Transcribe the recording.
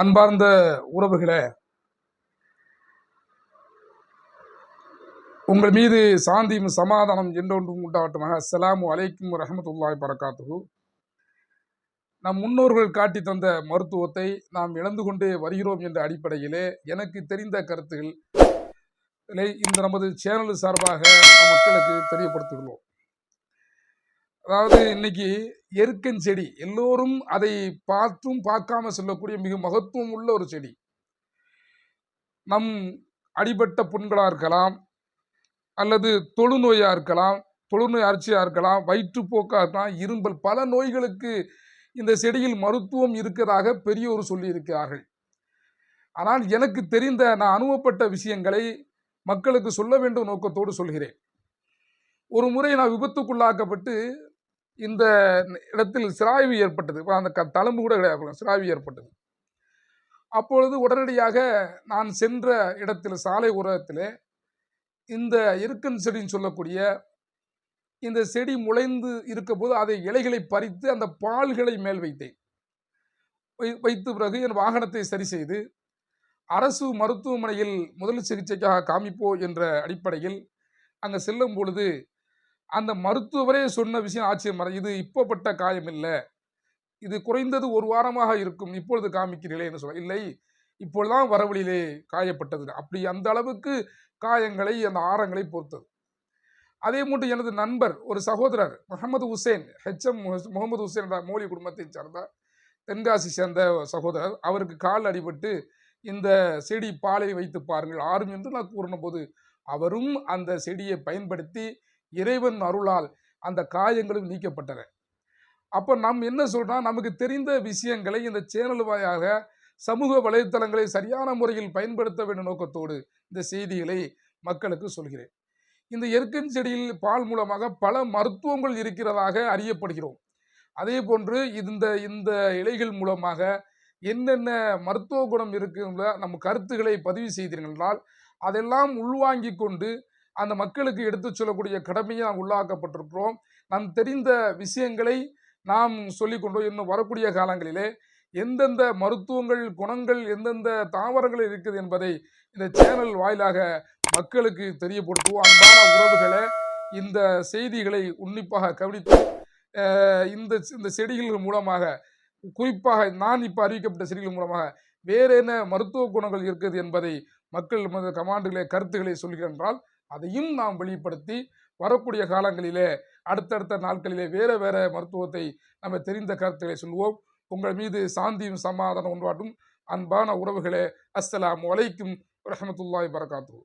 அன்பார்ந்த உறவுகளே, உங்கள் மீது சாந்தியும் சமாதானம் என்றொன்றும் உண்டாகட்டுமாக. அஸ்ஸலாமு அலைக்கும் வரஹ்மத்துல்லாஹி வபரகாத்துஹு. நம் முன்னோர்கள் காட்டி தந்த மருத்துவத்தை நாம் இழந்து கொண்டே வருகிறோம் என்ற அடிப்படையிலே எனக்கு தெரிந்த கருத்துக்களை இந்த நமது சேனல் சார்பாக நம் மக்களுக்கு தெரியப்படுத்துகிறோம். அதாவது இன்னைக்கு எருக்கன் செடி எல்லோரும் அதை பார்த்தும் பார்க்காம சொல்லக்கூடிய மிக மகத்துவம் உள்ள ஒரு செடி. நம் அடிபட்ட புண்களாக இருக்கலாம், அல்லது தொழுநோயா இருக்கலாம், தொழுநோய் அர்ச்சியா இருக்கலாம், வயிற்றுப்போக்கா இருக்கலாம், இரும்பல், பல நோய்களுக்கு இந்த செடியில் மருத்துவம் இருக்கிறதாக பெரியோர் சொல்லி இருக்கிறார்கள். ஆனால் எனக்கு தெரிந்த நான் அனுபவப்பட்ட விஷயங்களை மக்களுக்கு சொல்ல வேண்டும் நோக்கத்தோடு சொல்கிறேன். ஒரு முறை நான் விபத்துக்குள்ளாக்கப்பட்டு இந்த இடத்தில் சிராய்வு ஏற்பட்டது. அந்த தழும்பு கூட கிடையாது, சிராய்வு ஏற்பட்டது. அப்பொழுது உடனடியாக நான் சென்ற இடத்தில் சாலை ஓரத்திலே இந்த எருக்கன் செடின்னு சொல்லக்கூடிய இந்த செடி முளைந்து இருக்க போது அதை இலைகளை பறித்து அந்த பால்களை மேல் வைத்தேன். வைத்த பிறகு என் வாகனத்தை சரி செய்து அரசு மருத்துவமனையில் முதல் சிகிச்சைக்காக காமிப்போ என்ற அடிப்படையில் அங்கே செல்லும் பொழுது அந்த மருத்துவரே சொன்ன விஷயம் ஆச்சரியம். இது இப்போப்பட்ட காயம் இல்லை, இது குறைந்தது ஒரு வாரமாக இருக்கும், இப்பொழுது காமிக்கிறீர்களே என்று சொல்ல. இல்லை, இப்பொழுதுதான் வரவழியிலே காயப்பட்டது. அப்படி அந்த அளவுக்கு காயங்களை அந்த ஆரங்களை பொறுத்தது. அதே போன்று எனது நண்பர் ஒரு சகோதரர் முகமது ஹுசேன், முகமது ஹுசேன் என்ற மோலி குடும்பத்தை சேர்ந்த தென்காசி சேர்ந்த சகோதரர், அவருக்கு கால் அடிபட்டு இந்த செடி பாலை வைத்து பாருங்கள் ஆறும் என்று நான் கூறின போது அவரும் அந்த செடியை பயன்படுத்தி இறைவன் அருளால் அந்த காயங்களும் நீக்கப்பட்டன. அப்போ நாம் என்ன சொல்றோம், நமக்கு தெரிந்த விஷயங்களை இந்த சேனல் வாயாக சமூக வலைத்தளங்களை சரியான முறையில் பயன்படுத்த வேண்டும் நோக்கத்தோடு இந்த செய்திகளை மக்களுக்கு சொல்கிறேன். இந்த எருக்கன் செடியில் பால் மூலமாக பல மருத்துவங்கள் இருக்கிறதாக அறியப்படுகிறோம். அதே போன்று இந்த இந்த இலைகள் மூலமாக என்னென்ன மருத்துவ குணம் இருக்குன்ற நம்ம கருத்துக்களை பதிவு செய்தீர்கள். அதெல்லாம் உள்வாங்கி கொண்டு அந்த மக்களுக்கு எடுத்து சொல்லக்கூடிய கடமையை நாம் உள்ளாக்கப்பட்டிருக்கிறோம். நாம் தெரிந்த விஷயங்களை நாம் சொல்லிக்கொண்டோம். இன்னும் வரக்கூடிய காலங்களிலே எந்தெந்த மருத்துவங்கள் குணங்கள் எந்தெந்த தாவரங்கள் இருக்குது என்பதை இந்த சேனல் வாயிலாக மக்களுக்கு தெரியப்படுத்துவோம். அன்பான உறவுகளை, இந்த செய்திகளை உன்னிப்பாக கவனித்து இந்த செடிகள் மூலமாக, குறிப்பாக நான் இப்போ அறிவிக்கப்பட்ட செடிகள் மூலமாக வேறு என்ன மருத்துவ குணங்கள் இருக்குது என்பதை மக்கள் கமாண்டுகளை கருத்துக்களை சொல்கிறார்கள். அதையும் நாம் வெளிப்படுத்தி வரக்கூடிய காலங்களிலே அடுத்தடுத்த நாட்களிலே வேறு வேறு மருத்துவத்தை நம்ம தெரிந்த கருத்துக்களை சொல்வோம். உங்கள் மீது சாந்தியும் சமாதானம் உண்டாட்டும். அன்பான உறவுகளே, அஸ்ஸலாமு அலைக்கும் வரஹ்மத்துல்லாஹி வபரகாத்துஹு.